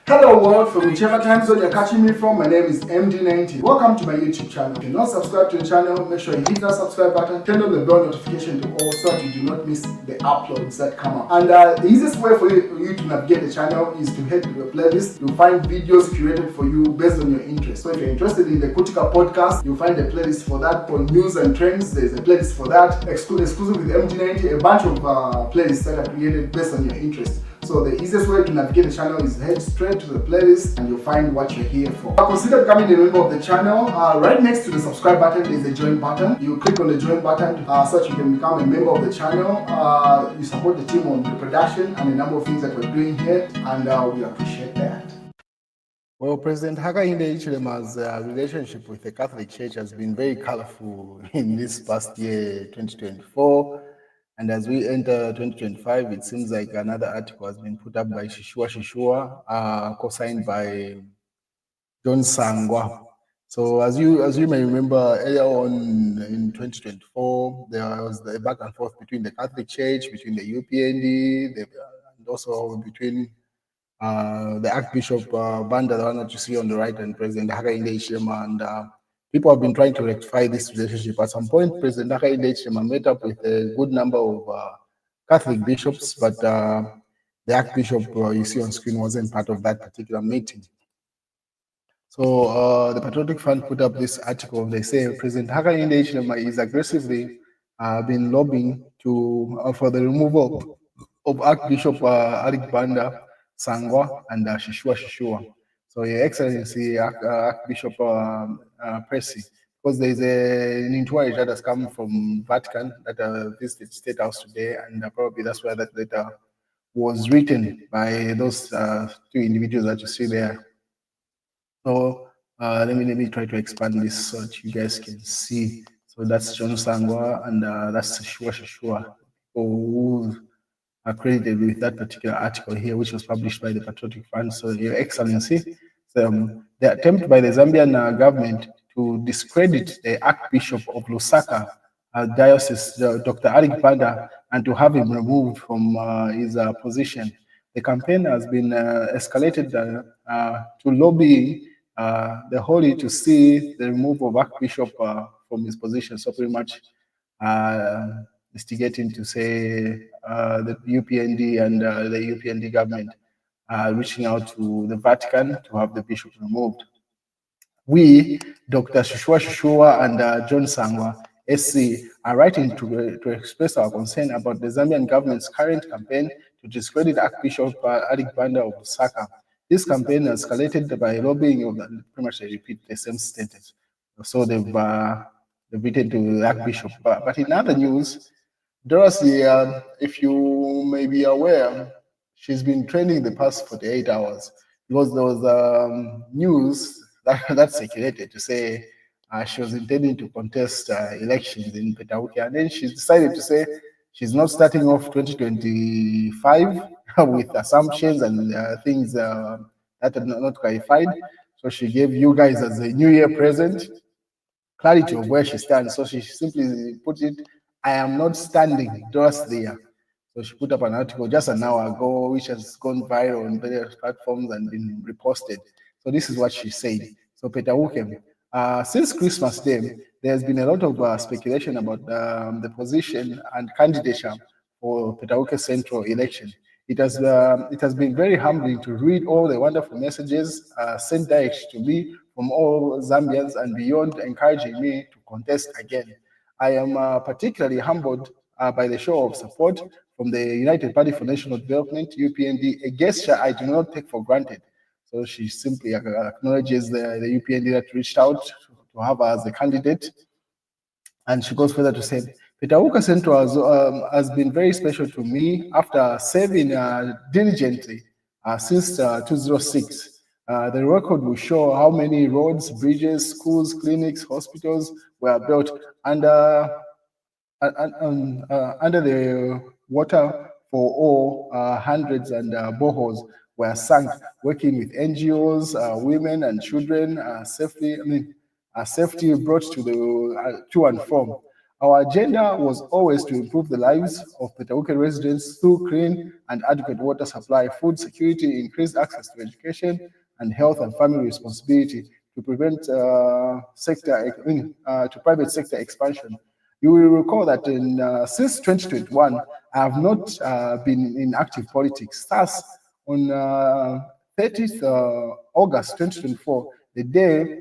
Hello world, from whichever time zone you're catching me from, my name is MD90. Welcome to my YouTube channel. If you're not subscribed to the channel, make sure you hit that subscribe button, turn on the bell notification to all so that you do not miss the uploads that come up. And the easiest way for you to navigate the channel is to head to the playlist. You'll find videos curated for you based on your interest. So if you're interested in the Kutika podcast, you'll find a playlist for that. For news and trends, there's a playlist for that. Exclusive with MD90, a bunch of playlists that are created based on your interest. So the easiest way to navigate the channel is head straight to the playlist and you'll find what you're here for. Consider becoming a member of the channel. Right next to the subscribe button is a join button. You click on the join button so that you can become a member of the channel. You support the team on the production and a number of things that we're doing here, and we appreciate that. Well, President Hakainde Hichilema's relationship with the Catholic Church has been very colorful in this past year, 2024. And as we enter 2025, it seems like another article has been put up by Shishua, co-signed by John Sangwa. So as you may remember, earlier on in 2024, there was the back and forth between the Catholic Church, between the UPND, and also between the Archbishop Banda, the one that you see on the right, and President Hakainde Hichilema, and people have been trying to rectify this relationship. At some point, President Hakainde Hichilema met up with a good number of Catholic bishops, but the Archbishop you see on screen wasn't part of that particular meeting. So the Patriotic Front put up this article. They say President Hakainde Hichilema is aggressively been lobbying for the removal of Archbishop Arik Banda Sangwa and Shishua. So, Your Excellency, Archbishop Percy, because there's an inquiry that has come from Vatican that visited State House today, and probably that's why that letter was written by those two individuals that you see there. So let me try to expand this so that you guys can see. So that's John Sangwa and that's Shishua, who are credited with that particular article here, which was published by the Patriotic Front. So, Your Excellency, the attempt by the Zambian government to discredit the Archbishop of Lusaka Diocese, Dr. Arik Banda, and to have him removed from his position. The campaign has been escalated to lobby the Holy to see the removal of Archbishop from his position. So pretty much instigating to say the UPND and the UPND government reaching out to the Vatican to have the bishop removed. We, Dr. Shishua and John Sangwa, SC, are writing to express our concern about the Zambian government's current campaign to discredit Archbishop Arik Banda of Lusaka. This campaign escalated by lobbying of pretty much they repeat the same sentence. So they've written to the Archbishop. But in other news, Dora Siliya, if you may be aware, she's been trending the past 48 hours because there was news that circulated to say she was intending to contest elections in Petauke, and then she decided to say she's not starting off 2025 with assumptions and things that are not clarified. So she gave you guys as a New Year present clarity of where she stands. So she simply put it, I am not standing, Dora Siliya. So she put up an article just an hour ago, which has gone viral on various platforms and been reposted. So this is what she said. So Petauke, since Christmas Day, there's been a lot of speculation about the position and candidature for Petauke Central election. It has been very humbling to read all the wonderful messages sent direct to me from all Zambians and beyond, encouraging me to contest again. I am particularly humbled by the show of support from the United Party for National Development, UPND, a gesture I do not take for granted. So she simply acknowledges the UPND that reached out to have her as a candidate. And she goes further to say, Petauke Central has been very special to me after serving diligently since 2006. The record will show how many roads, bridges, schools, clinics, hospitals were built under the water for all. Hundreds and boreholes were sunk, working with NGOs, women and children safely brought to and from. Our agenda was always to improve the lives of Petauke residents through clean and adequate water supply, food security, increased access to education, and health and family responsibility to prevent to private sector expansion. You will recall that since 2021, I have not been in active politics. Thus, on 30th August 2024, the day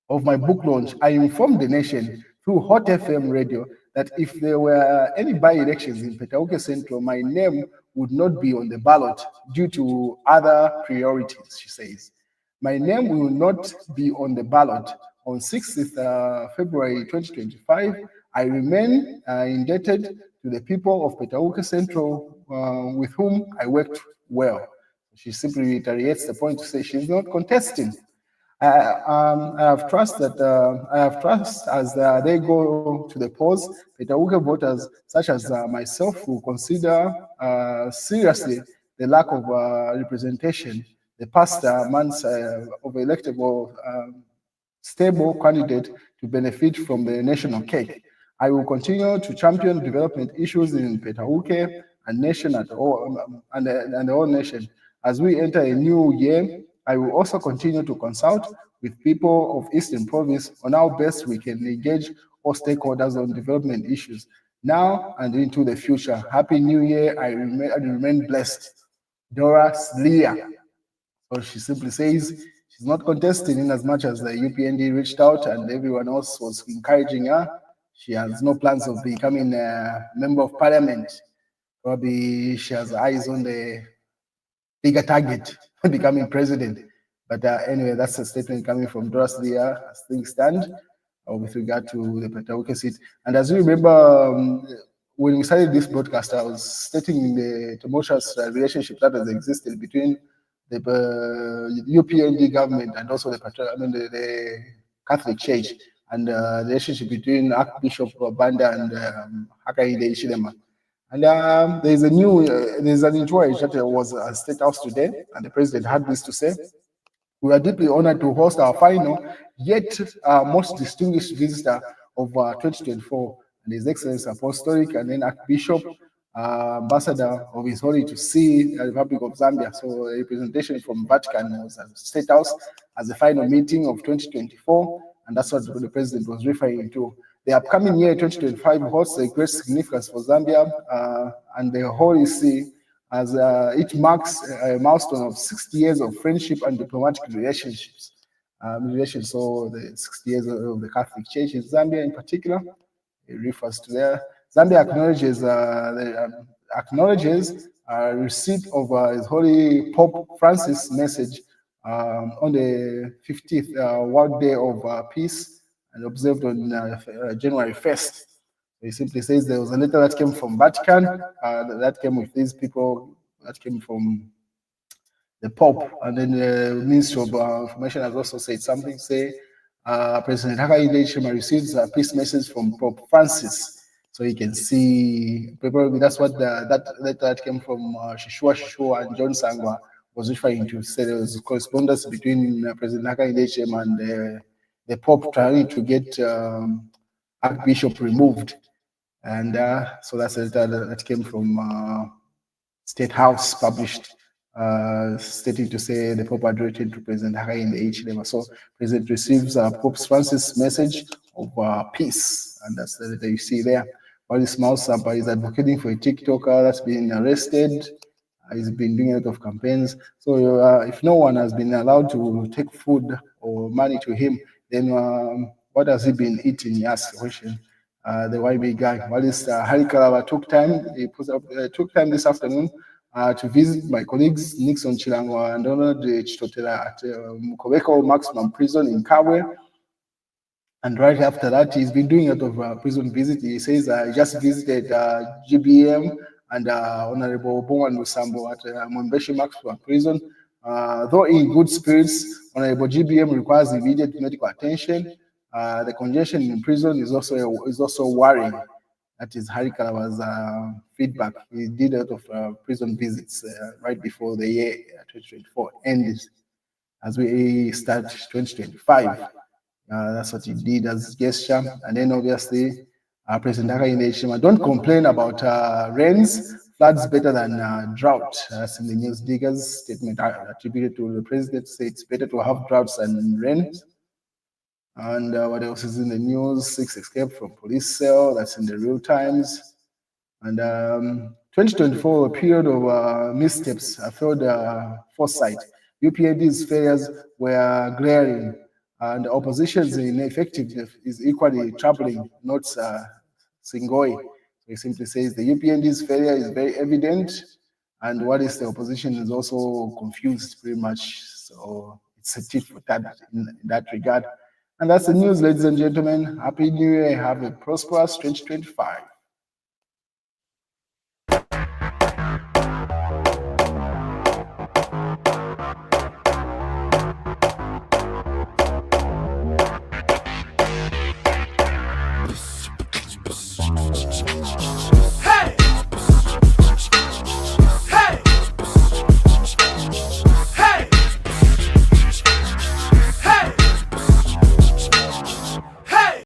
of my book launch, I informed the nation through Hot FM radio that if there were any by-elections in Petauke Central, my name would not be on the ballot due to other priorities, she says. My name will not be on the ballot. On 6th February 2025, I remain indebted to the people of Petauke Central with whom I worked well. She simply reiterates the point to say she's not contesting. I have trust that I have trust as they go to the polls. Petauke voters, such as myself, will consider seriously the lack of representation the past months of electable stable candidate to benefit from the national cake. I will continue to champion development issues in Petauke and nation at all and the whole nation. As we enter a new year, I will also continue to consult with people of Eastern Province on how best we can engage all stakeholders on development issues now and into the future. Happy New Year. I remain blessed. Dora Siliya. So she simply says she's not contesting in as much as the UPND reached out and everyone else was encouraging her. She has no plans of becoming a member of parliament. Probably she has eyes on the bigger target, becoming president. But anyway, that's a statement coming from Dora Siliya as things stand with regard to the Petauke seat. And as you remember, when we started this broadcast, I was stating the tumultuous relationship that has existed between the UPND government and also the Catholic Church and the relationship between Archbishop Banda and Hakainde Hichilema. And there's an inquiry that was at State House today, and the president had this to say. We are deeply honored to host our final, yet most distinguished visitor of 2024, and His Excellency Apostolic and then Archbishop, Ambassador of His Holy to See the Republic of Zambia. So a representation from Vatican was at State House as the final meeting of 2024, and that's what the president was referring to. The upcoming year, 2025, holds a great significance for Zambia and the Holy See as it marks a milestone of 60 years of friendship and diplomatic relationships. So the 60 years of the Catholic Church in Zambia in particular, it refers to there. Zambia acknowledges receipt of His Holy Pope Francis' message on the 50th World Day of Peace and observed on January 1st. He simply says there was a letter that came from Vatican, that came with these people, that came from the Pope, and then the Ministry of Information has also said something, say President Hakainde Hichilema receives a peace message from Pope Francis. So you can see, probably that's what that letter that came from Shishua and John Sangwa was referring to. Say there was correspondence between President Hakainde Hichilema and the Pope trying to get Archbishop removed. And so that's a letter that came from State House, published, stating to say the Pope had written to President Hakainde Hichilema. So President receives Pope Francis' message of peace, and that's the letter you see there. While this mouse sample is advocating for a TikToker that's been arrested. He's been doing a lot of campaigns. So if no one has been allowed to take food or money to him, then what has he been eating? He asked the question. The YB guy. While this Hari Kalaba took time this afternoon to visit my colleagues Nixon Chilangwa and Donald Chitotela at Mukobeko Maximum Prison in Kabwe. And right after that, he's been doing a lot of prison visits. He says he just visited GBM and Honorable Bongan Musambo at Mwembeshi Maximum Prison. Though in good spirits, Honorable GBM requires immediate medical attention. The congestion in prison is also worrying. That is Hari Kalawa's feedback. He did a lot of prison visits right before the year 2024 ends, as we start 2025. That's what he did as gesture. And then obviously, President Hakainde Hichilema, don't complain about rains, floods better than drought. That's in the news diggers statement attributed to the president. Say it's better to have droughts than rains. And what else is in the news? 6 escaped from police cell. That's in the real times. And 2024, a period of missteps, failed foresight. UPND's failures were glaring, and opposition's ineffectiveness is equally troubling, not Singoi. So he simply says the UPND's failure is very evident, and what is the opposition is also confused pretty much. So it's a tit for tat in that regard. And that's the news, ladies and gentlemen. Happy New Year. Have a prosperous 2025.